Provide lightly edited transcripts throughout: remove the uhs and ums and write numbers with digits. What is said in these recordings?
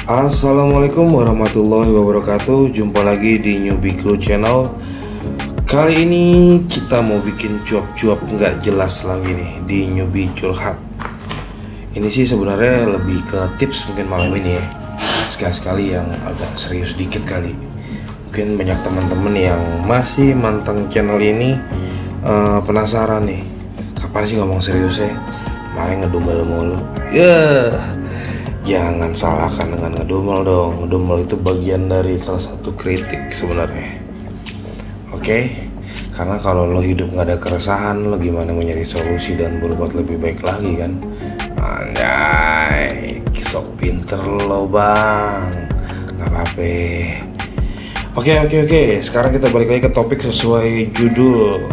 Assalamualaikum warahmatullahi wabarakatuh. Jumpa lagi di Newbie Crew Channel. Kali ini kita mau bikin cuap-cuap nggak jelas lagi nih di Newbie Curhat. Ini sih sebenarnya lebih ke tips mungkin malam ini ya. Sekali-sekali yang agak serius dikit kali. Mungkin banyak teman-teman yang masih manteng channel ini penasaran nih, kapan sih ngomong serius ya? Kemarin ngedumel mulu. Jangan salahkan dengan ngedumel dong. Ngedumel itu bagian dari salah satu kritik sebenarnya. Oke? Karena kalau lo hidup gak ada keresahan, lo gimana mau nyari solusi dan berbuat lebih baik lagi kan? Anjay, sok pinter lo bang. Gak apa-apa. Oke. Sekarang kita balik lagi ke topik sesuai judul.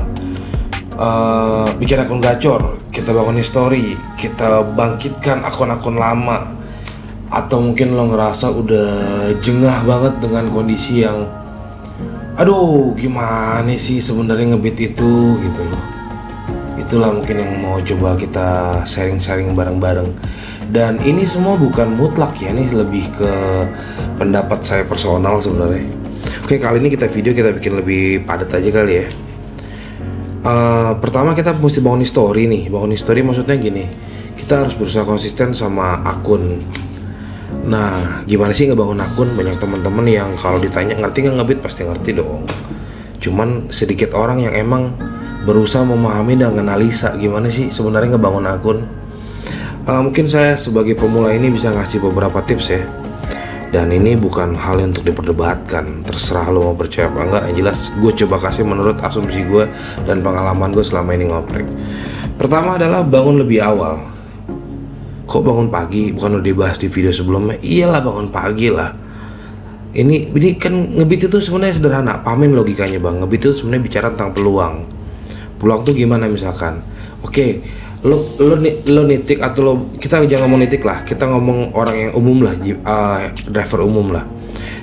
Bikin akun gacor, kita bangun history, kita bangkitkan akun-akun lama. Atau mungkin lo ngerasa udah jengah banget dengan kondisi yang aduh gimana sih sebenarnya ngebit itu gitu loh. Itulah mungkin yang mau coba kita sharing-sharing bareng-bareng. Dan ini semua bukan mutlak ya, ini lebih ke pendapat saya personal sebenarnya. Oke, kali ini kita bikin lebih padat aja kali ya. Pertama kita mesti bangun history nih. Bangun history maksudnya gini, kita harus berusaha konsisten sama akun. Nah, gimana sih ngebangun akun? Banyak teman-teman yang kalau ditanya ngerti nggak ngebit, pasti ngerti dong. Cuman sedikit orang yang emang berusaha memahami dan menganalisa gimana sih sebenarnya ngebangun akun. Mungkin saya sebagai pemula ini bisa ngasih beberapa tips ya. Dan ini bukan hal yang untuk diperdebatkan. Terserah lo mau percaya apa enggak. Yang jelas gue coba kasih menurut asumsi gue dan pengalaman gue selama ini ngoprek. Pertama adalah bangun lebih awal. Kok bangun pagi? Bukan udah dibahas di video sebelumnya? Iyalah bangun pagi lah. Ini kan ngebit itu sebenarnya sederhana. Pahamin logikanya bang. Ngebit itu sebenarnya bicara tentang peluang. Peluang tuh gimana misalkan? Oke, lo nitik atau lo, kita jangan ngomong nitik lah. Kita ngomong orang yang umum lah, driver umum lah.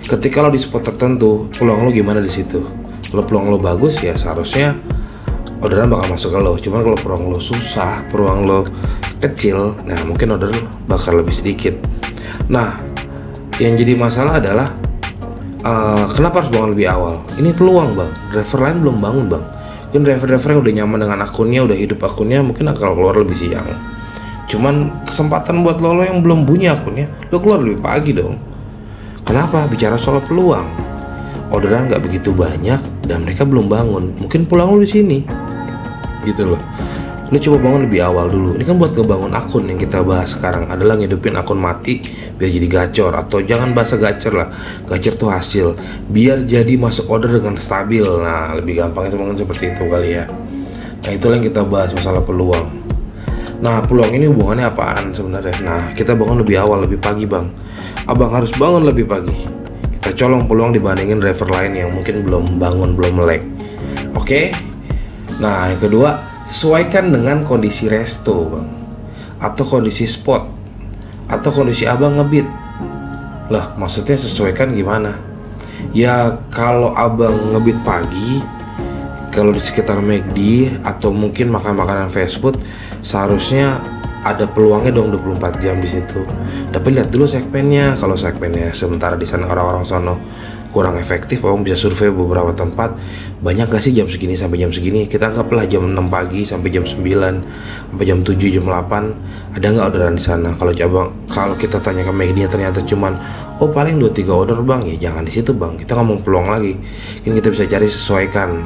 Ketika lo di spot tertentu, peluang lo gimana di situ? Kalau peluang lo bagus ya seharusnya orderan bakal masuk ke lo. Cuman kalau peluang lo susah, peluang lo kecil, nah mungkin order bakal lebih sedikit. Nah, yang jadi masalah adalah kenapa harus bangun lebih awal? Ini peluang bang, driver lain belum bangun bang. Mungkin driver-driver yang udah nyaman dengan akunnya, udah hidup akunnya, mungkin akan keluar lebih siang. Cuman kesempatan buat lo yang belum punya akunnya, lo keluar lebih pagi dong. Kenapa? Bicara soal peluang. Orderan nggak begitu banyak dan mereka belum bangun. Mungkin peluang lo di sini, gitu loh. Lu coba bangun lebih awal dulu. Ini kan buat ngebangun akun yang kita bahas sekarang adalah ngidupin akun mati biar jadi gacor. Atau jangan bahasa gacor lah, gacor tuh hasil, biar jadi masuk order dengan stabil. Nah lebih gampangnya sebenarnya seperti itu kali ya. Nah itulah yang kita bahas masalah peluang. Nah peluang ini hubungannya apaan sebenarnya? Nah kita bangun lebih awal, lebih pagi bang. Abang harus bangun lebih pagi. Kita colong peluang dibandingin driver lain yang mungkin belum bangun, belum melek. Oke. Nah yang kedua, sesuaikan dengan kondisi resto bang, atau kondisi spot, atau kondisi abang ngebit. Lah maksudnya sesuaikan gimana? Ya kalau abang ngebit pagi, kalau di sekitar McD atau mungkin makan makanan fast food, seharusnya ada peluangnya dong 24 jam di situ. Tapi lihat dulu segmennya. Kalau segmennya sementara di sana orang-orang sono kurang efektif, abang bisa survei beberapa tempat. Banyak gak sih jam segini sampai jam segini? Kita anggaplah jam 6 pagi sampai jam 9, sampai jam 7, jam 8. Ada gak orderan di sana? Kalau kita tanya ke McD ternyata cuman oh paling 2-3 order bang, ya jangan di situ bang. Kita ngomong peluang lagi. Kan kita bisa cari sesuaikan.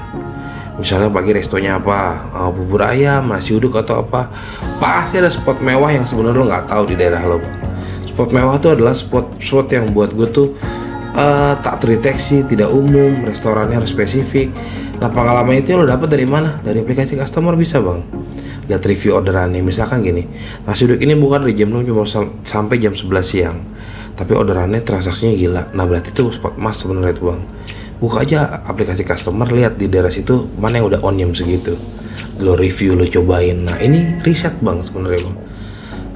Misalnya pagi restonya apa? Bubur ayam, nasi uduk atau apa? Pasti ada spot mewah yang sebenarnya lo nggak tahu di daerah lo bang. Spot mewah itu adalah spot yang buat gue tuh tak terdeteksi, tidak umum, restorannya harus spesifik. Nah pengalaman itu lo dapat dari mana? Dari aplikasi customer bisa bang. Lihat review orderannya, misalkan gini, nasi uduk ini bukan dari jam 6 cuma sampai jam 11 siang, tapi orderannya transaksinya gila. Nah berarti itu spot emas sebenarnya itu bang. Buka aja aplikasi customer, lihat di daerah situ mana yang udah on jam segitu, lo review, lo cobain. Nah ini riset bang sebenarnya bang.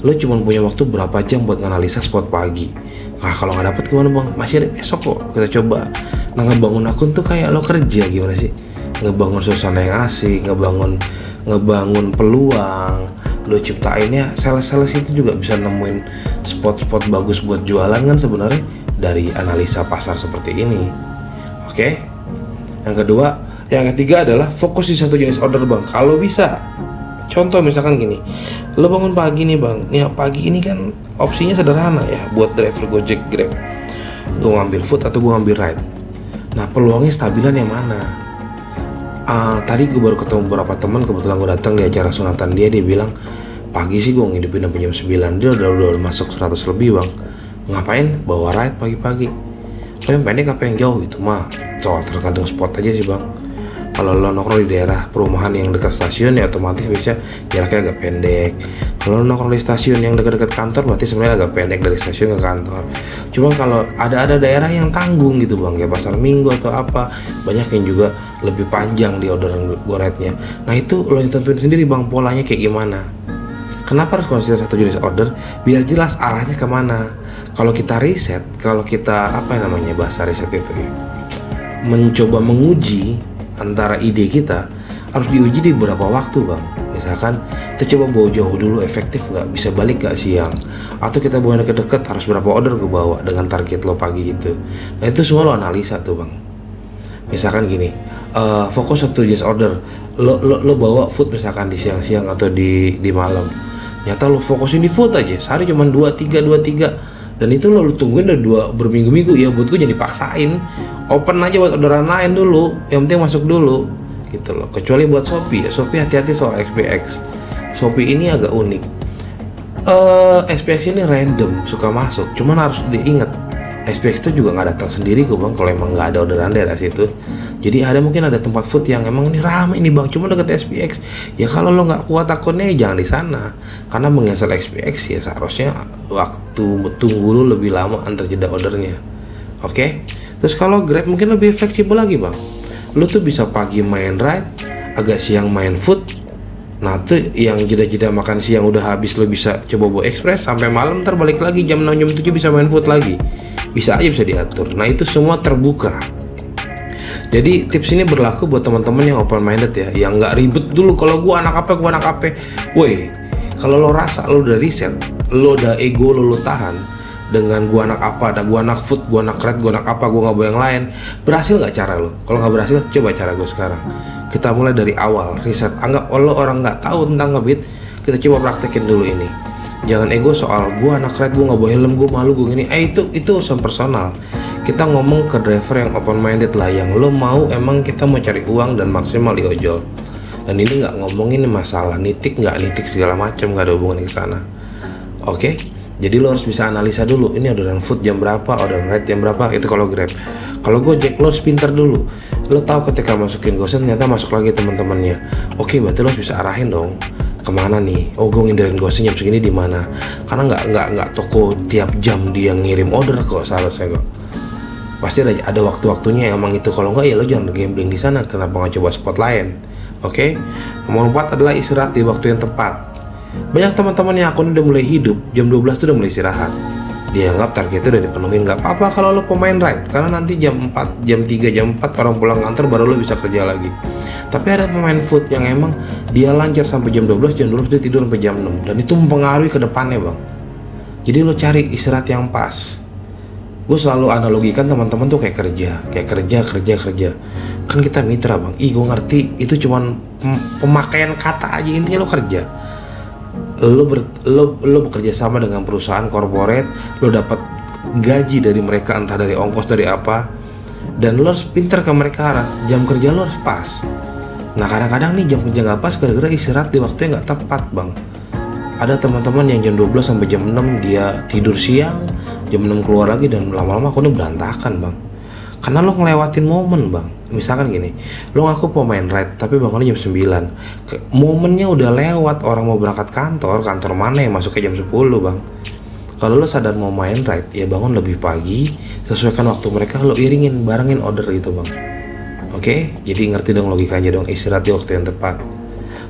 Lo cuma punya waktu berapa jam buat nganalisa spot pagi. Nah kalau nggak dapet gimana bang? Masih ada besok kok, kita coba. Nah ngebangun akun tuh kayak lo kerja gimana sih? Ngebangun suasana yang asik, ngebangun peluang. Lo ciptainnya, sales itu juga bisa nemuin spot-spot bagus buat jualan kan sebenarnya dari analisa pasar seperti ini. Oke. Yang ketiga adalah fokus di satu jenis order bang. Kalau bisa, contoh misalkan gini, lo bangun pagi nih bang, nih pagi ini kan opsinya sederhana ya buat driver Gojek, Grab. Gue ngambil food atau gue ngambil ride. Nah peluangnya stabilan yang mana? Tadi gue baru ketemu beberapa teman, kebetulan gue datang di acara sunatan dia bilang pagi sih gue ngidupin sampai jam 9, dia udah masuk 100 lebih bang. Ngapain bawa ride pagi-pagi? Lo yang pendek apa yang jauh itu mah soal tergantung spot aja sih bang. Kalau lo nongkrong di daerah perumahan yang dekat stasiun ya otomatis bisa jaraknya agak pendek. Kalau lo nongkrong di stasiun yang dekat-dekat kantor berarti sebenarnya agak pendek dari stasiun ke kantor. Cuma kalau ada daerah yang tanggung gitu bang, kayak pasar Minggu atau apa, banyak yang juga lebih panjang di orderan ride-nya. Nah itu lo yang tentuin sendiri bang polanya kayak gimana. Kenapa harus konsisten satu jenis order? Biar jelas arahnya kemana. Kalau kita riset, kalau kita bahasa riset itu ya, mencoba menguji antara ide kita, harus diuji di beberapa waktu bang. Misalkan kita coba bawa jauh dulu, efektif nggak, bisa balik nggak siang, atau kita bawa deket-deket, harus berapa order gue bawa dengan target lo pagi itu. Nah itu semua lo analisa tuh bang. Misalkan gini, fokus satu jenis order, lo bawa food misalkan di siang-siang atau di malam. Nyata lo fokusin di food aja, sehari cuma 2-3, dan itu lo tungguin udah berminggu-minggu ya. Buat gue jadi paksain open aja buat orderan lain dulu, yang penting masuk dulu gitu loh. Kecuali buat Shopee ya, Shopee hati-hati soal SPX. Shopee ini agak unik, SPX ini random suka masuk, cuman harus diingat SPX itu juga nggak datang sendiri kok bang, kalau emang nggak ada orderan daerah situ. Jadi mungkin ada tempat food yang emang ini rame nih bang, cuma deket SPX. Ya kalau lo nggak kuat akunnya jangan di sana, karena menginstal SPX ya seharusnya waktu tunggu lo lebih lama antar jeda ordernya. Oke? Terus kalau Grab mungkin lebih fleksibel lagi bang. Lo tuh bisa pagi main ride, agak siang main food. Nah tuh yang jeda-jeda makan siang udah habis lo bisa coba bawa express, sampai malam ntar balik lagi jam 6 jam 7 bisa main food lagi. Bisa aja bisa diatur. Nah itu semua terbuka. Jadi tips ini berlaku buat teman-teman yang open minded ya, yang nggak ribet dulu. Kalau gua anak apa, woi, kalau lo rasa lo udah riset, lo udah ego lo tahan dengan gua anak apa, ada gua anak food, gua anak red, gua anak apa, gua nggak bawa yang lain. Berhasil nggak cara lo? Kalau nggak berhasil, coba cara gua sekarang. Kita mulai dari awal riset. Anggap lo orang nggak tahu tentang ngebit, kita coba praktekin dulu ini. Jangan ego soal gua anak red, gua nggak bawa helm, gua malu, gua gini. Itu urusan personal. Kita ngomong ke driver yang open minded lah, yang lo mau emang kita mau cari uang dan maksimal di ojol. Dan ini nggak ngomongin masalah nitik nggak nitik segala macam, nggak ada hubungan ke sana. Oke? Jadi lo harus bisa analisa dulu, ini orderan food jam berapa, orderan ride jam berapa, itu kalau Grab. Kalau Gojek lo harus pintar dulu. Lo tahu ketika masukin gosen ternyata masuk lagi teman-temannya. Oke, berarti lo harus bisa arahin dong kemana nih. Oh, gue ngindarin gosen jam segini di mana? Karena nggak toko tiap jam dia ngirim order kok, seharusnya kok. Pasti ada waktu-waktunya yang emang itu. Kalau nggak ya lo jangan gambling di sana. Kenapa nggak coba spot lain? Oke? Nomor 4 adalah istirahat di waktu yang tepat. Banyak teman-teman yang akunnya udah mulai hidup jam 12 tuh udah mulai istirahat. Dia anggap targetnya udah dipenuhin. Nggak apa-apa kalau lo pemain ride, karena nanti jam 4, jam 3, jam 4 orang pulang kantor baru lo bisa kerja lagi. Tapi ada pemain food yang emang dia lancar sampai jam 12 dia tidur sampai jam 6, dan itu mempengaruhi ke depannya bang. Jadi lo cari istirahat yang pas. Gue selalu analogikan teman-teman tuh kayak kerja. Kan kita mitra bang. Gue ngerti itu cuman pemakaian kata aja, intinya lo kerja. Lo bekerja sama dengan perusahaan corporate, lo dapat gaji dari mereka, entah dari ongkos dari apa, dan lo harus pintar ke mereka. Jam kerja lo harus pas. Nah kadang-kadang nih jam kerja nggak pas gara-gara istirahat di waktu yang nggak tepat bang. Ada teman-teman yang jam 12 sampai jam 6 dia tidur siang, jam 6 keluar lagi, dan lama-lama akunnya berantakan bang. Karena lo ngelewatin momen bang. Misalkan gini, lo ngaku pemain ride tapi bangunnya jam 9. Momennya udah lewat, orang mau berangkat kantor mana yang masuknya jam 10 bang. Kalau lo sadar mau main ride, ya bangun lebih pagi, sesuaikan waktu mereka, lo iringin, barengin order gitu bang. Oke? Jadi ngerti dong logikanya dong, istirahat di waktu yang tepat.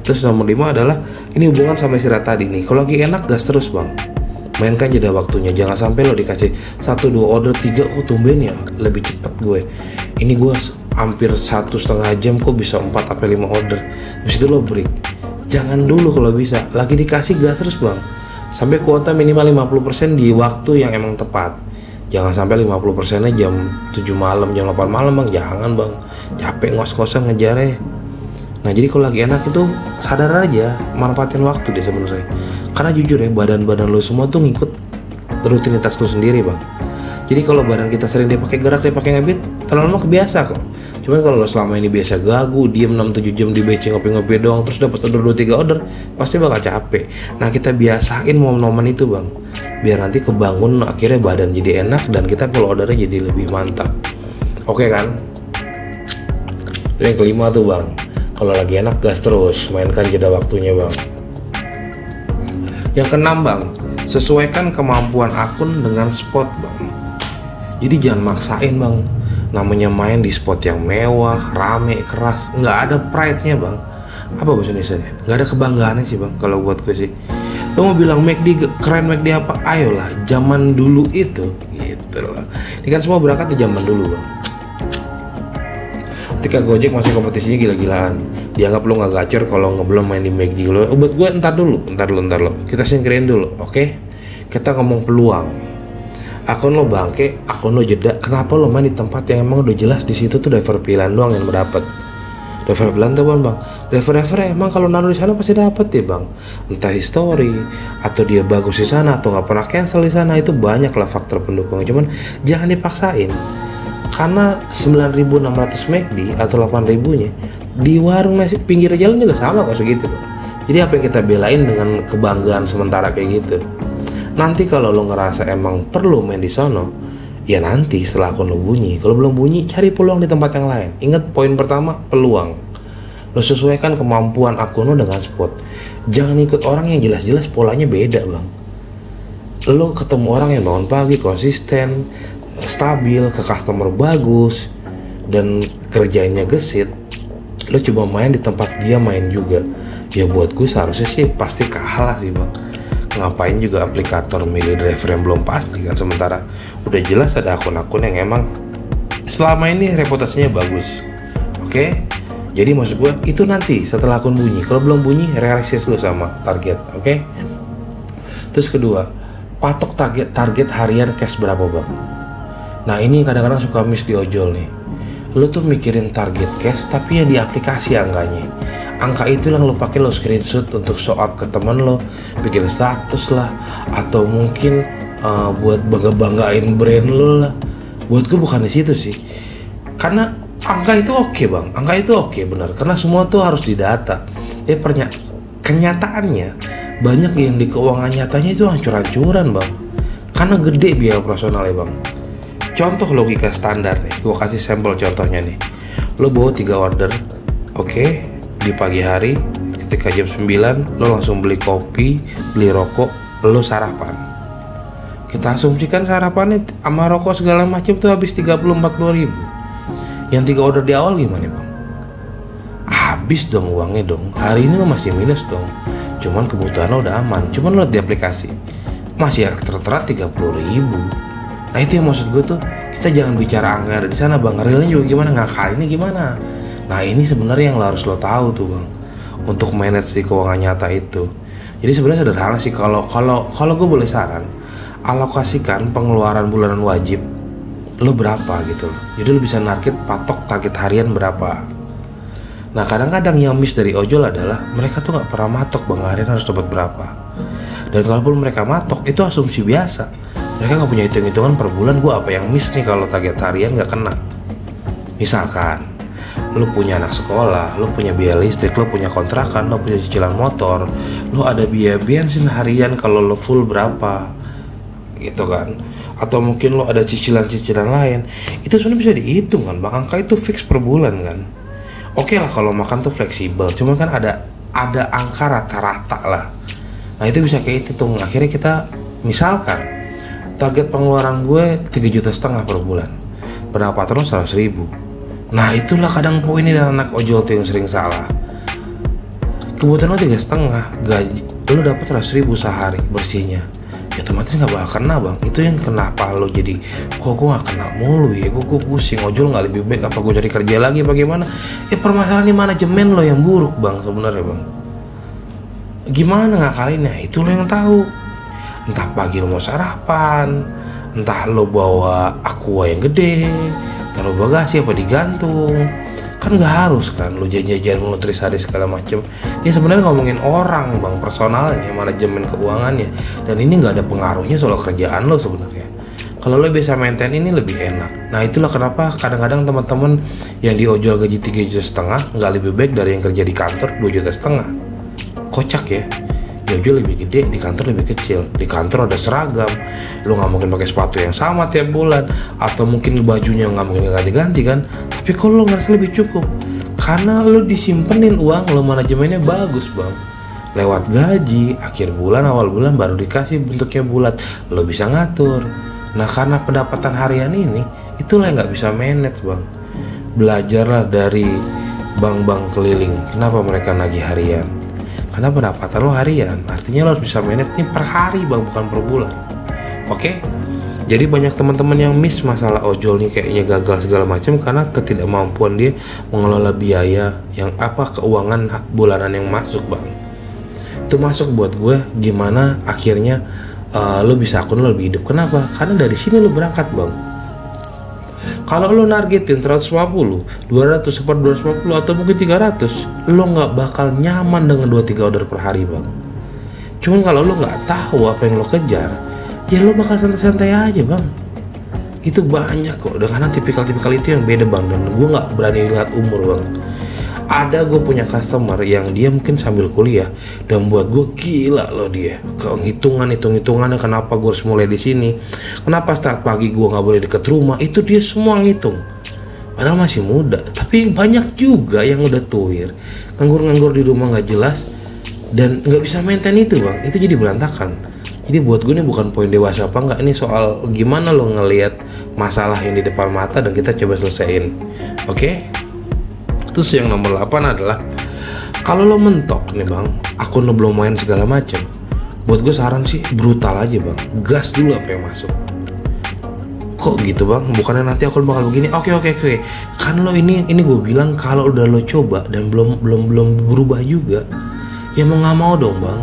Terus nomor 5 adalah, ini hubungan sama istirahat tadi nih. Kalau lagi enak gas terus bang, mainkan jeda waktunya. Jangan sampai lo dikasih 1-2 order 3 kok tumben ya lebih cepet gue. Ini gue hampir 1,5 jam kok bisa 4-5 order. Habis itu lo break. Jangan dulu kalau bisa. Lagi dikasih gas terus bang. Sampai kuota minimal 50% di waktu yang emang tepat. Jangan sampai 50%-nya jam 7 malam, jam 8 malam bang, jangan bang. Capek ngos-ngosan ngejarnya. Nah jadi kalau lagi enak itu sadar aja, manfaatin waktu deh sebenarnya. Karena jujur ya, badan-badan lo semua tuh ngikut rutinitas lo sendiri bang. Jadi kalau badan kita sering dia pakai gerak, dia pakai ngebit, lama-lama kebiasa kok. Cuman kalau lo selama ini biasa gagu, diem 6-7 jam di BC ngopi-ngopi doang, terus dapat order 2-3 order, pasti bakal capek. Nah kita biasain momen-momen itu bang, biar nanti kebangun akhirnya badan jadi enak dan kita full ordernya jadi lebih mantap. Oke kan? Itu yang kelima tuh bang, kalau lagi enak gas terus, mainkan jeda waktunya bang. Yang keenam bang, sesuaikan kemampuan akun dengan spot bang. Jadi jangan maksain bang. Namanya main di spot yang mewah, rame, keras, nggak ada pride-nya bang. Apa bahasa Indonesia-nya? Nggak ada kebanggaannya sih bang. Kalau buat gue sih, lo mau bilang McD keren, McD apa? Ayolah, zaman dulu itu, gitu loh. Ini kan semua berangkat di zaman dulu bang. Ketika Gojek masih kompetisinya gila-gilaan, dianggap lo nggak gacor kalau belum main di McD lo. Buat gue ntar dulu. Kita singkirin dulu, oke? Kita ngomong peluang. Akun lo bangke, akun lo jeda. Kenapa lo main di tempat yang emang udah jelas di situ tuh driver pilihan doang yang mendapat. Driver pilihan tuh bang. Driver emang kalau naruh di sana pasti dapet ya bang. Entah history atau dia bagus di sana atau nggak pernah cancel di sana, itu banyak lah faktor pendukung. Cuman jangan dipaksain. Karena 9.600 McD atau 8.000-nya di warung nasi pinggir jalan juga sama kok segitu bang. Jadi apa yang kita belain dengan kebanggaan sementara kayak gitu? Nanti kalau lo ngerasa emang perlu main di sono, ya nanti setelah akun lo bunyi. Kalau belum bunyi, cari peluang di tempat yang lain. Ingat poin pertama, peluang. Lo sesuaikan kemampuan akun lo dengan spot. Jangan ikut orang yang jelas-jelas polanya beda bang. Lo ketemu orang yang bangun pagi, konsisten, stabil, ke customer bagus, dan kerjainnya gesit. Lo coba main di tempat dia main juga. Ya buat gue seharusnya sih pasti kalah sih bang. Ngapain juga aplikator milih driver yang belum pasti kan, sementara udah jelas ada akun-akun yang emang selama ini reputasinya bagus. Oke? Jadi maksud gue itu nanti setelah akun bunyi. Kalau belum bunyi, realistis lu sama target. Oke? Terus kedua, patok target harian cash berapa bang. Nah ini kadang-kadang suka miss di ojol nih. Lo tuh mikirin target cash tapi yang di aplikasi angkanya. Angka itu yang lo pakai, lo screenshot untuk show up ke teman lo, bikin status lah, atau mungkin buat banggain brand lo lah. Buat gue bukan di situ sih. Karena angka itu oke bang, angka itu oke benar. Karena semua tuh harus didata. Kenyataannya banyak yang di keuangan nyatanya itu hancur-hancuran bang. Karena gede biaya operasional ya bang. Contoh logika standar nih, gue kasih sampel contohnya nih. Lo bawa 3 order, oke? Di pagi hari ketika jam 9 lo langsung beli kopi, beli rokok, lo sarapan. Kita asumsikan sarapannya sama rokok segala macam tuh habis 30-40 ribu. Yang 3 order di awal gimana bang? Habis dong uangnya dong. Hari ini lo masih minus dong. Cuman kebutuhan lo udah aman. Cuman lo di aplikasi masih tertera 30 ribu. Nah itu yang maksud gue tuh, kita jangan bicara angka ada di sana bang. Realnya juga gimana, ngakalinnya gimana. Nah ini sebenarnya yang harus lo tahu tuh bang, untuk manage di keuangan nyata itu. Jadi sebenarnya sederhana sih, kalau gue boleh saran, alokasikan pengeluaran bulanan wajib lo berapa gitu loh. Jadi lo bisa patok target harian berapa. Nah kadang-kadang yang miss dari ojol adalah mereka tuh nggak pernah matok bang, harian harus dapat berapa. Dan kalaupun mereka matok itu asumsi biasa. Mereka nggak punya hitung-hitungan per bulan, gue apa yang miss nih kalau target harian nggak kena. Misalkan lo punya anak sekolah, lo punya biaya listrik, lo punya kontrakan, lo punya cicilan motor, lo ada biaya bensin harian kalau lo full berapa, gitu kan? Atau mungkin lo ada cicilan-cicilan lain, itu sebenarnya bisa dihitung kan bang, angka itu fix per bulan kan? Oke lah kalau makan tuh fleksibel, cuma kan ada angka rata-rata lah. Nah itu bisa kayak itu tuh, akhirnya kita misalkan target pengeluaran gue 3,5 juta per bulan, pendapatan lo 100 ribu. Nah itulah kadang poinnya dan anak ojol tuh yang sering salah. Kebutuhan lo 3,5, gaji lo dapat 100 ribu sehari bersihnya, ya otomatis nggak bakal kena bang. Itu yang kenapa lo jadi kok gue nggak kena mulu ya, gue pusing. Ojol nggak lebih baik apa gue cari kerja lagi bagaimana? Ya permasalahan di manajemen lo yang buruk bang sebenarnya bang. Gimana ngakalinnya itu lo yang tahu. Entah pagi lo mau sarapan, entah lo bawa aqua yang gede, taruh bagasi apa digantung. Kan nggak harus kan lo jajan-jajan nutrisari segala macem. Ini sebenarnya ngomongin orang bang, personalnya, manajemen keuangannya. Dan ini nggak ada pengaruhnya soal kerjaan lo sebenarnya. Kalau lo bisa maintain ini lebih enak. Nah itulah kenapa kadang-kadang teman-teman yang di ojol gaji 3,5 juta nggak lebih baik dari yang kerja di kantor 2,5 juta. Kocak ya. Di ojol lebih gede, di kantor lebih kecil. Di kantor ada seragam, lo nggak mungkin pakai sepatu yang sama tiap bulan, atau mungkin bajunya nggak mungkin ganti-ganti kan. Tapi kalau lo ngerasa lebih cukup, karena lo disimpenin uang lo, manajemennya bagus bang. Lewat gaji, akhir bulan, awal bulan baru dikasih bentuknya bulat, lo bisa ngatur. Nah karena pendapatan harian ini, itulah yang nggak bisa manage bang. Belajarlah dari bank-bank keliling, kenapa mereka nagih harian. Karena pendapatan lo harian, artinya lo harus bisa manage ini per hari bang, bukan per bulan. Oke? Jadi banyak teman-teman yang miss masalah ojol nih, kayaknya gagal segala macam karena ketidakmampuan dia mengelola biaya yang keuangan bulanan yang masuk bang. Itu masuk buat gue gimana akhirnya lo bisa akun lo lebih hidup. Kenapa? Karena dari sini lo berangkat bang. Kalau lo nargetin 150, 200, 250 atau mungkin 300, lo nggak bakal nyaman dengan 2-3 order per hari bang. Cuman kalau lo nggak tahu apa yang lo kejar, ya lo bakal santai-santai aja bang. Itu banyak kok, dengan tipikal-tipikal itu yang beda bang. Dan gue nggak berani lihat umur bang. Ada gue punya customer yang dia mungkin sambil kuliah dan buat gue gila loh dia. Hitung-hitungannya kenapa gue harus mulai di sini, kenapa start pagi gue nggak boleh deket rumah, itu dia semua ngitung. Padahal masih muda, tapi banyak juga yang udah tuir, nganggur-nganggur di rumah nggak jelas dan nggak bisa maintain itu bang. Itu jadi berantakan. Jadi buat gue ini bukan poin dewasa apa enggak, ini soal gimana lo ngelihat masalah yang di depan mata dan kita coba selesaiin. Oke? Terus yang nomor 8 adalah kalau lo mentok nih bang, akun lo belum main segala macam, buat gue saran sih brutal aja bang, gas dulu apa yang masuk. Kok gitu bang? Bukannya nanti akun bakal begini? Oke. Kan lo ini gue bilang kalau udah lo coba dan belum berubah juga, ya mau nggak mau dong bang.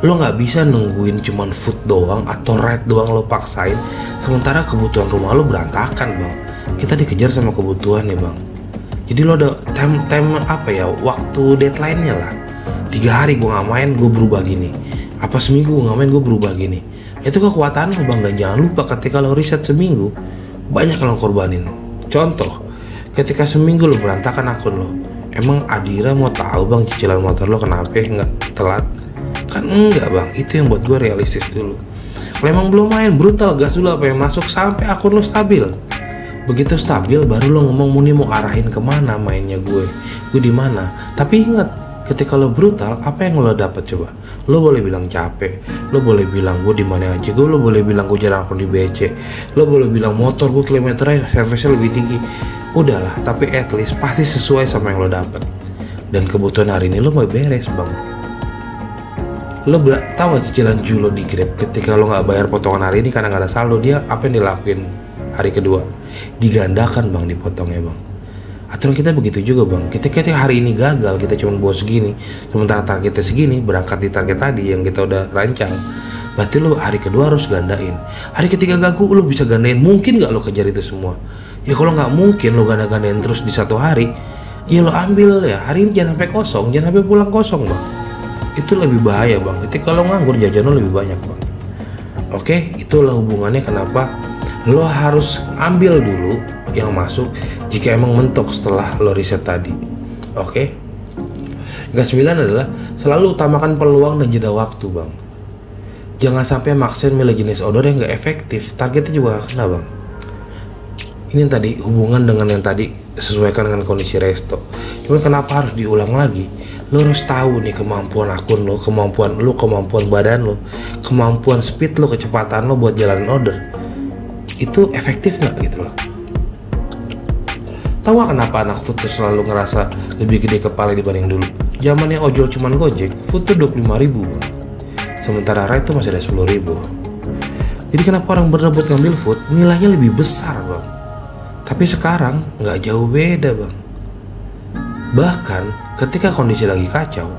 Lo nggak bisa nungguin cuman food doang atau ride doang lo paksain, sementara kebutuhan rumah lo berantakan bang. Kita dikejar sama kebutuhan ya bang. Jadi lo ada waktu deadline-nya lah. 3 hari gue nggak main, gue berubah gini. Apa seminggu gue nggak main, gue berubah gini. Itu kekuatan lo bang. Dan jangan lupa ketika lo riset seminggu, banyak yang lo korbanin. Contoh, ketika seminggu lo berantakan akun lo, emang Adira mau tahu bang cicilan motor lo kenapa nggak telat? Kan enggak bang, itu yang buat gue realistis dulu. Kalau emang belum main, brutal gas dulu apa yang masuk sampai akun lo stabil. Begitu stabil baru lo ngomong Muni mau arahin kemana mainnya gue di mana. Tapi ingat, ketika lo brutal, apa yang lo dapat coba? Lo boleh bilang capek, lo boleh bilang gue di mana aja, lo boleh bilang gue jarang akun di BC, lo boleh bilang motor gue kilometernya service-nya lebih tinggi. Udahlah, tapi at least pasti sesuai sama yang lo dapat. Dan kebutuhan hari ini lo mau beres bang. Lo tahu gak cicilan Julo di Grab ketika lo nggak bayar potongan hari ini karena nggak ada saldo, dia apa yang dilakuin hari kedua? Digandakan bang, dipotongnya bang. Aturan kita begitu juga bang. Ketika hari ini gagal, kita cuma bawa segini, sementara targetnya segini, berangkat di target tadi yang kita udah rancang, berarti lo hari kedua harus gandain. Hari ketiga gagal, lo bisa gandain. Mungkin gak lo kejar itu semua? Ya kalau nggak mungkin lo ganda-gandain terus di satu hari, ya lo ambil ya hari ini, jangan sampai kosong, jangan sampai pulang kosong bang. Itu lebih bahaya bang. Ketika lo nganggur, jajan lo lebih banyak bang. Oke, itulah hubungannya kenapa lo harus ambil dulu yang masuk jika emang mentok setelah lo riset tadi. Oke. Yang ke-9 adalah selalu utamakan peluang dan jeda waktu bang. Jangan sampai maksain milih jenis order yang gak efektif, targetnya juga gak kena bang. Ini yang tadi hubungan dengan yang tadi, sesuaikan dengan kondisi resto. Cuman kenapa harus diulang lagi? Lo harus tahu nih kemampuan akun lo, kemampuan badan lo, kemampuan speed lo, kecepatan lo buat jalanin order. Itu efektif nggak gitu loh. Tahu gak kenapa anak food tuh selalu ngerasa lebih gede kepala dibanding dulu? Zamannya ojol cuman Gojek, food tuh 25.000 bang. Sementara ride tuh masih ada 10.000. Jadi kenapa orang berebut ngambil food, nilainya lebih besar bang. Tapi sekarang nggak jauh beda bang. Bahkan ketika kondisi lagi kacau,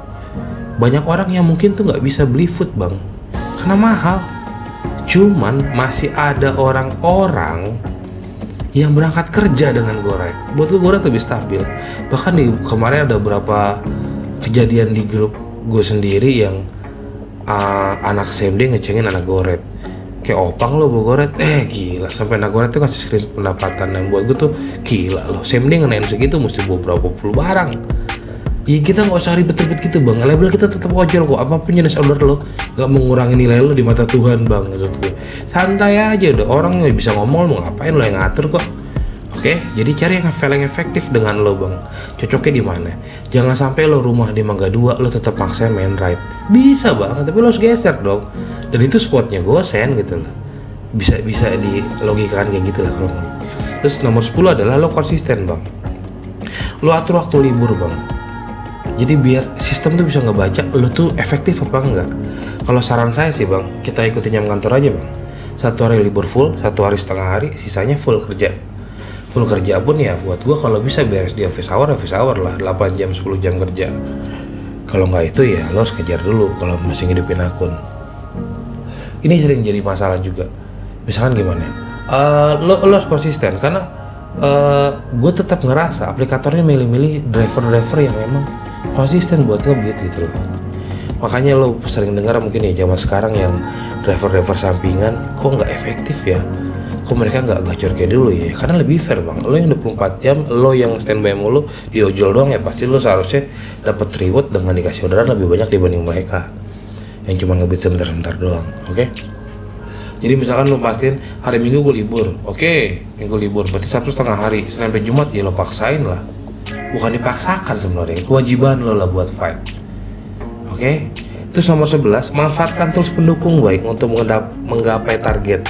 banyak orang yang mungkin tuh nggak bisa beli food bang, karena mahal. Cuman masih ada orang-orang yang berangkat kerja dengan Goret. Buat gue Goret lebih stabil. Bahkan kemarin ada beberapa kejadian di grup gue sendiri yang anak SMD ngecengin anak Goret. Kayak opang lo bawa Goret, gila, sampai anak Goret tuh ngasih screenshot pendapatan. Dan buat gue tuh gila lo, SMD ngenain segitu mesti bawa berapa puluh barang. Ya kita nggak usah ribet-ribet gitu bang, label kita tetap ojol kok, apapun jenis order lo nggak mengurangi nilai lo di mata Tuhan bang. Maksud gue santai aja, udah orang nggak bisa ngomong, lo mau ngapain, lo yang ngatur kok. Oke, jadi cari yang efektif dengan lo bang. Cocoknya di mana? Jangan sampai lo rumah di Mangga 2 lo tetap maksain main ride. Bisa bang, tapi lo harus geser dong. Dan itu spotnya gosen gitu loh. Bisa di logikakan kayak gitu lah kalau mau. Terus nomor 10 adalah lo konsisten bang. Lo atur waktu libur bang. Jadi biar sistem tuh bisa ngebaca lo tuh efektif apa enggak. Kalau saran saya sih bang, kita ikutin jam kantor aja bang. 1 hari libur full, 1 hari setengah hari, sisanya full kerja. Full kerja pun ya buat gue kalau bisa beres di office hour lah, 8 jam 10 jam kerja. Kalau nggak itu ya lo harus kejar dulu kalau masih ngidupin akun. Ini sering jadi masalah juga. Misalkan gimana? Lo harus konsisten karena gue tetap ngerasa aplikatornya milih-milih driver yang memang konsisten buat nge-beat gitu loh. Makanya lo sering dengar mungkin ya zaman sekarang yang driver sampingan kok nggak efektif ya, kok mereka nggak gacor kayak dulu ya. Karena lebih fair bang, lo yang 24 jam, lo yang standby mulu di ojol doang ya, pasti lo seharusnya dapat reward dengan dikasih orderan lebih banyak dibanding mereka yang cuma nge-beat sebentar-sebentar doang. Oke? Jadi misalkan lo pastiin hari Minggu gue libur, oke, Minggu libur, berarti Sabtu setengah hari, Senin sampai Jumat ya lo paksain lah. Bukan dipaksakan sebenarnya, kewajiban lo lah buat fight. Oke? Terus nomor 11, manfaatkan tools pendukung baik untuk menggapai target.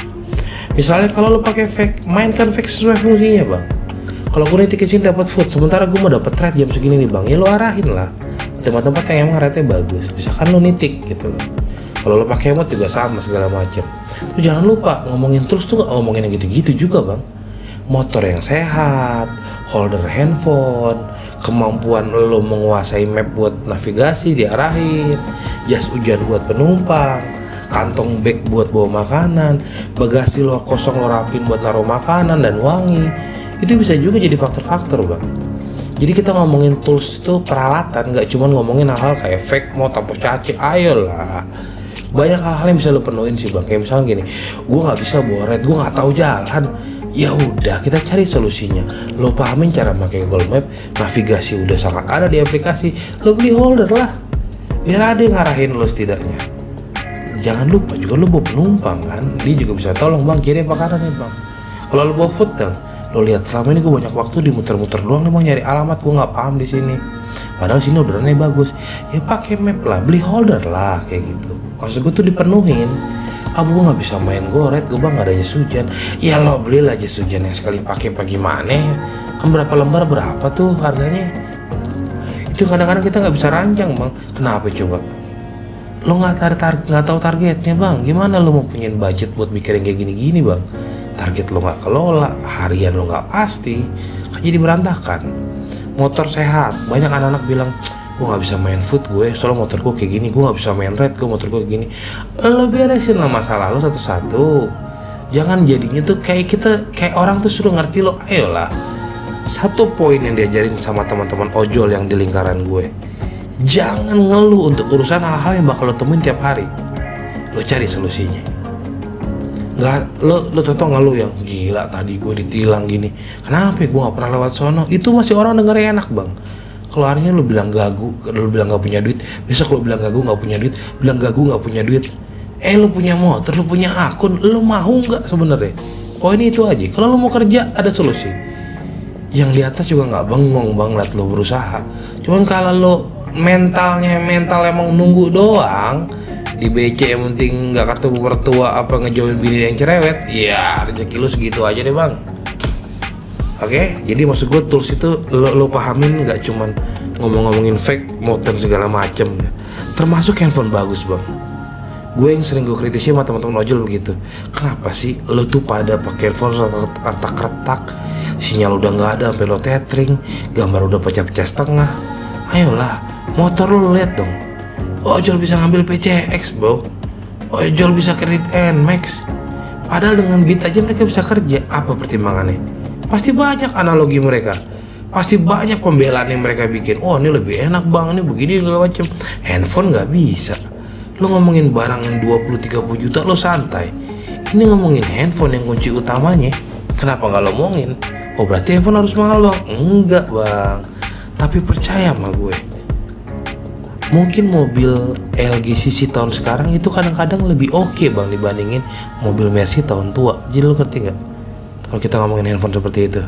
Misalnya kalau lo pakai fake, mainkan fake sesuai fungsinya bang. Kalau gue nitih kecil dapat food, sementara gue mau dapat trade jam segini nih bang, ya lo arahin lah tempat-tempat yang emang rate bagus. Misalkan lo nitik gitu loh. Kalau lo pakai emot juga sama segala macam. Tuh jangan lupa ngomongin terus tuh, ngomongin yang gitu-gitu juga bang. Motor yang sehat, holder handphone, kemampuan lo menguasai map buat navigasi diarahin, jas hujan buat penumpang, kantong bag buat bawa makanan, bagasi lo kosong lo rapin buat naruh makanan dan wangi. Itu bisa juga jadi faktor-faktor bang. Jadi kita ngomongin tools itu peralatan, nggak cuma ngomongin hal-hal kayak fake mau tampos caci, ayolah. Banyak hal-hal yang bisa lo penuhin sih bang. Kayak misalnya gini, gue nggak bisa bawa ride, gue nggak tahu jalan. Ya udah, kita cari solusinya. Lo pahamin cara pakai Google Map, navigasi udah sangat ada di aplikasi. Lo beli holder lah, biar ada yang ngarahin lo setidaknya. Jangan lupa juga lo bawa penumpang kan, dia juga bisa tolong bang kiri apa kanan nih bang. Kalau lo bawa food dong, lo lihat selama ini gue banyak waktu di muter-muter doang nih bang nyari alamat, gue nggak paham di sini. Padahal sini orderannya bagus, ya pakai map lah, beli holder lah kayak gitu. Maksud gue tuh dipenuhin. Gue nggak bisa main Goret, gue bang nggak ada jas hujan. Ya lo belilah jas hujan yang sekali pakai gimana? Kan berapa lembar berapa tuh harganya? Itu kadang-kadang kita nggak bisa rancang bang. Kenapa coba? Lo nggak tahu targetnya bang. Gimana lo mau punya budget buat mikirin kayak gini-gini bang? Target lo nggak kelola, harian lo nggak pasti, kan jadi berantakan. Motor sehat, banyak anak-anak bilang gue nggak bisa main food gue, soalnya motor gue kayak gini, gue nggak bisa main ride, gue motor gue kayak gini. Lo beresin lah masalah lo satu-satu. Jangan jadinya tuh kayak orang tuh suruh ngerti lo. Ayolah, satu poin yang diajarin sama teman-teman ojol yang di lingkaran gue, jangan ngeluh untuk urusan hal-hal yang bakal lo temuin tiap hari. Lo cari solusinya. Nggak, lo contoh ngeluh yang gila tadi gue ditilang gini, kenapa gue nggak pernah lewat sono. Itu masih orang dengernya enak bang. Kalau hari ini lo bilang gagu, lo bilang nggak punya duit, besok lo bilang gagu nggak punya duit, bilang gagu nggak punya duit. Lo punya motor, lo punya akun, lo mau nggak sebenarnya? Poinnya itu aja. Kalau lo mau kerja ada solusi. Yang di atas juga nggak bengong bang, liat lo berusaha. Cuman kalau lo mental emang nunggu doang, di BC yang penting nggak ketemu mertua apa ngejauhin bini yang cerewet, ya rezeki lo segitu aja deh bang. Oke, jadi maksud gue tools itu lo pahamin, nggak cuman ngomongin fake, modern segala macem, termasuk handphone bagus bang. Gue yang sering gue kritisi sama teman-teman ojol begitu. Kenapa sih lo tuh pada pakai handphone retak-retak, sinyal udah nggak ada, sampai lo tethering, gambar udah pecah-pecah setengah. Ayolah, motor lo lihat dong. Ojol bisa ngambil PCX bro. ojol bisa kredit Nmax. Padahal dengan Beat aja mereka bisa kerja. Apa pertimbangannya? Pasti banyak analogi mereka. Pasti banyak pembelaan yang mereka bikin. Oh ini lebih enak bang, ini begini segala macem. Handphone nggak bisa. Lo ngomongin barang yang 20-30 juta lo santai. Ini ngomongin handphone yang kunci utamanya. Kenapa nggak lo ngomongin? Oh berarti handphone harus mahal bang? Enggak bang. Tapi percaya sama gue, mungkin mobil LG CC tahun sekarang itu kadang-kadang lebih oke bang dibandingin mobil Mercy tahun tua. Jadi lo ngerti nggak? Kalau kita ngomongin handphone seperti itu,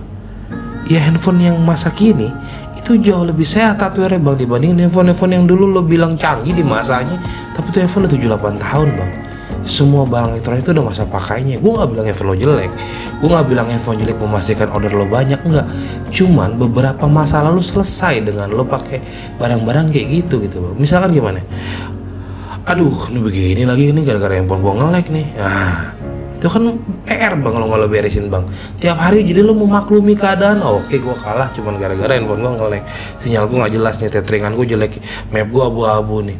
ya handphone yang masa kini itu jauh lebih sehat hardware bang dibandingin handphone yang dulu lo bilang canggih di masanya, tapi itu handphone udah 7-8 tahun bang. Semua barang elektronik itu udah masa pakainya. Gue gak bilang handphone lo jelek, gue gak bilang handphone jelek memastikan order lo banyak, enggak. Cuman beberapa masalah lo selesai dengan lo pakai barang-barang kayak gitu bang. Misalkan gimana, aduh ini begini lagi, ini gara-gara handphone gue nge-lag nih. Nah itu kan PR bang kalau nggak lo beresin bang. Tiap hari jadi lo memaklumi keadaan. Oke gue kalah cuman gara-gara handphone gue nge-lag, sinyal gue nggak jelas nih, tetheringan gue jelek, map gue abu-abu nih.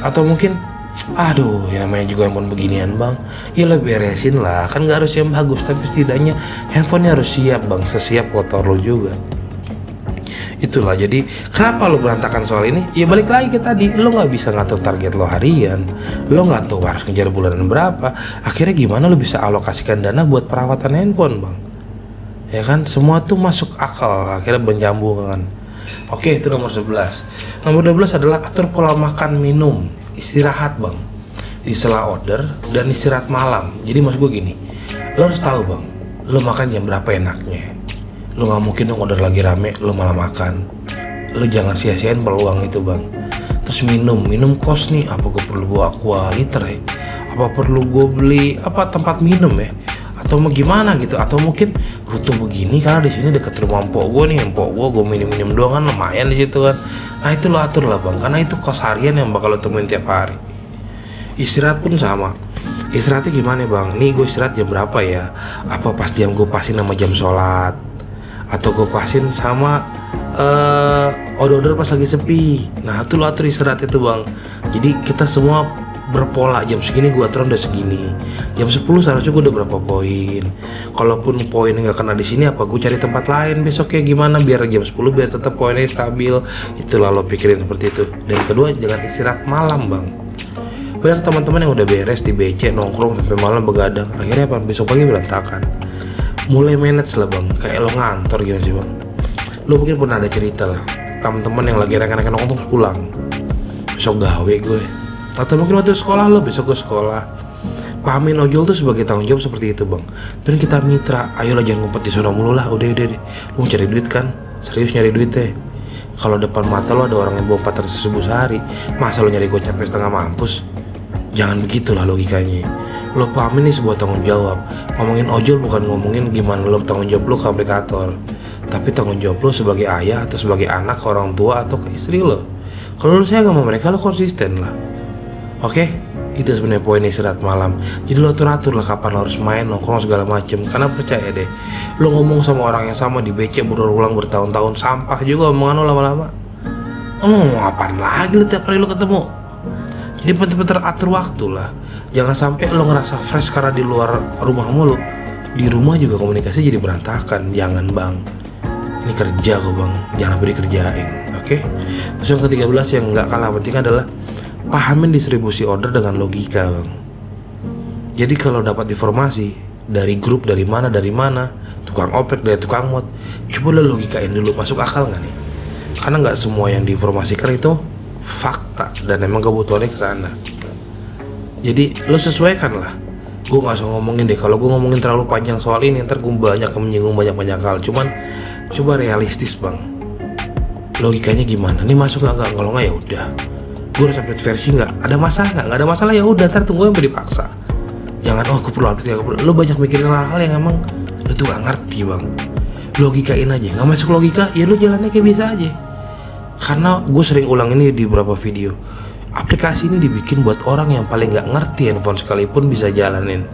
Atau mungkin aduh ya namanya juga handphone beginian bang, ya lo beresin lah. Kan gak harus yang bagus, tapi setidaknya handphonenya harus siap bang, sesiap kotor lo juga. Itulah jadi kenapa lo berantakan soal ini. Ya balik lagi ke tadi, lo gak bisa ngatur target lo harian, lo gak tahu harus ngejar bulanan berapa. Akhirnya gimana lo bisa alokasikan dana buat perawatan handphone bang? Ya kan semua tuh masuk akal, akhirnya bernyambung kan. Oke itu nomor 11. Nomor 12 adalah atur pola makan minum, istirahat bang di sela order dan istirahat malam. Jadi maksud gue gini, lo harus tahu bang, lo makan jam berapa enaknya. Lo nggak mungkin dong order lagi rame lo malah makan. Lo jangan sia-siain peluang itu bang. Terus minum kos nih, apa gue perlu bawa aqua liter ya, apa perlu gue beli apa tempat minum ya, atau mau gimana gitu. Atau mungkin rute begini karena di sini deket rumah empok gue nih, empok gue minum doang kan lumayan di situ kan. Nah itu lo atur lah bang, karena itu kos harian yang bakal lo temuin tiap hari. Istirahat pun sama. Istirahatnya gimana bang? Nih gue istirahat jam berapa ya? Apa pas jam gue pasin sama jam sholat? Atau gue pasin sama order pas lagi sepi. Nah itu lo atur istirahat itu bang. Jadi kita semua berpola, jam segini gue aturan udah segini, jam 10 seharusnya gue udah berapa poin. Kalaupun poin nggak kena di sini, apa gue cari tempat lain besoknya gimana biar jam 10 biar tetap poinnya stabil. Itulah lo pikirin seperti itu. Dan kedua jangan istirahat malam bang. Banyak teman-teman yang udah beres di BC nongkrong sampai malam begadang, akhirnya apa besok pagi berantakan. Mulai manage lah bang, kayak lo ngantor gitu sih bang. Lo mungkin pernah ada cerita lah, teman-teman yang lagi enak-enak nongkrong pulang, besok gawe gue. Atau mungkin waktu sekolah lo, besok gue sekolah. Pahamin ojol tuh sebagai tanggung jawab seperti itu bang. Dan kita mitra, ayolah jangan ngumpet di sono mulu lah. Udah deh, lo mau cari duit kan? Serius nyari duit deh. Kalau depan mata lo ada orang yang bawa 400.000 sehari, masa lo nyari gocap setengah mampus? Jangan begitulah logikanya. Lo pahamin nih sebuah tanggung jawab. Ngomongin ojol bukan ngomongin gimana lo tanggung jawab lo ke aplikator, tapi tanggung jawab lo sebagai ayah atau sebagai anak ke orang tua atau ke istri lo. Kalau lo sayang sama mereka, lo konsisten lah. Oke, itu sebenarnya poin istirahat malam. Jadi lo atur lah kapan lo harus main, nongkrong segala macem. Karena percaya deh, lo ngomong sama orang yang sama di BC berulang bertahun-tahun, sampah juga omongan lo lama-lama. Lo ngomong apaan lagi lo tiap hari lo ketemu? Jadi bener-bener atur waktu lah. Jangan sampai lo ngerasa fresh karena di luar rumah mulu, di rumah juga komunikasi jadi berantakan. Jangan bang, ini kerja kok bang, jangan sampai dikerjain. Oke. Terus yang ke-13 yang gak kalah penting adalah pahamin distribusi order dengan logika bang. Jadi kalau dapat informasi dari grup dari mana, tukang oprek dari tukang mod, coba lo logikain dulu, masuk akal nggak nih? Karena nggak semua yang diinformasikan itu fakta dan emang kebutuhannya ke sana. Jadi lo sesuaikan lah. Gue nggak usah ngomongin deh, kalau gue ngomongin terlalu panjang soal ini ntar gue banyak menyinggung banyak hal. Cuman coba realistis bang. Logikanya gimana? Nih masuk nggak? Kalau nggak ya udah. Gue harus update versi nggak? Ada masalah nggak? Nggak ada masalah ya udah, ntar tunggu yang dipaksa. Jangan aku perlu update, lo banyak mikirin hal-hal yang emang lo tuh nggak ngerti bang. Logikain aja, nggak masuk logika ya lo jalannya kayak biasa aja. Karena gue sering ulang ini di beberapa video, aplikasi ini dibikin buat orang yang paling nggak ngerti handphone sekalipun bisa jalanin.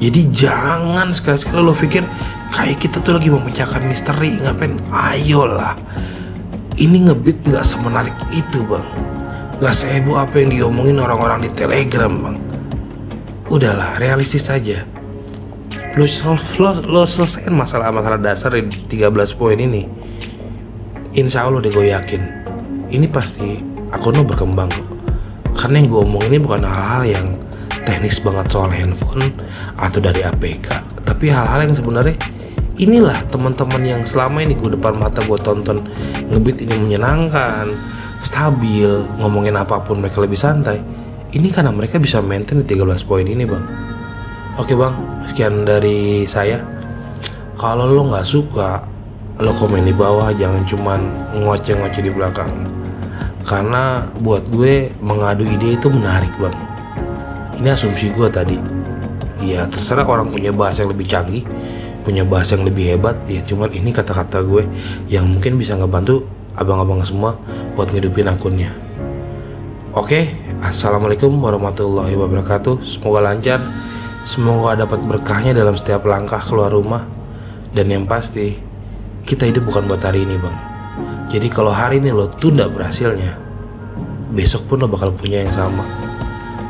Jadi jangan sekali-sekali lo pikir kayak kita tuh lagi memecahkan misteri, ngapain? Ayolah, ini ngebit nggak semenarik itu bang. Gak seheboh apa yang diomongin orang-orang di Telegram bang. udahlah realistis saja. Lo selesaiin masalah-masalah dasar di 13 poin ini. Insya Allah deh gue yakin ini pasti akun lo berkembang kok. Karena yang gue omong ini bukan hal-hal yang teknis banget soal handphone atau dari APK, tapi hal-hal yang sebenarnya inilah teman-teman yang selama ini gue depan mata gue tonton ngebeat ini menyenangkan, stabil, ngomongin apapun mereka lebih santai. Ini karena mereka bisa maintain di 13 poin ini bang. Oke bang, sekian dari saya. Kalau lo nggak suka, lo komen di bawah, jangan cuman ngoceh-ngoceh di belakang. Karena buat gue mengadu ide itu menarik bang. Ini asumsi gue tadi. Ya terserah orang punya bahasa yang lebih canggih, punya bahasa yang lebih hebat. Ya cuman ini kata-kata gue yang mungkin bisa ngebantu abang-abang semua buat ngidupin akunnya. Oke, assalamualaikum warahmatullahi wabarakatuh. Semoga lancar, semoga dapat berkahnya dalam setiap langkah keluar rumah. Dan yang pasti, kita hidup bukan buat hari ini bang. Jadi kalau hari ini lo tunda berhasilnya, besok pun lo bakal punya yang sama.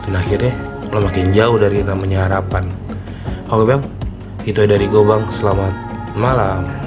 Dan akhirnya lo makin jauh dari namanya harapan. Oke bang, itu dari gue bang. Selamat malam.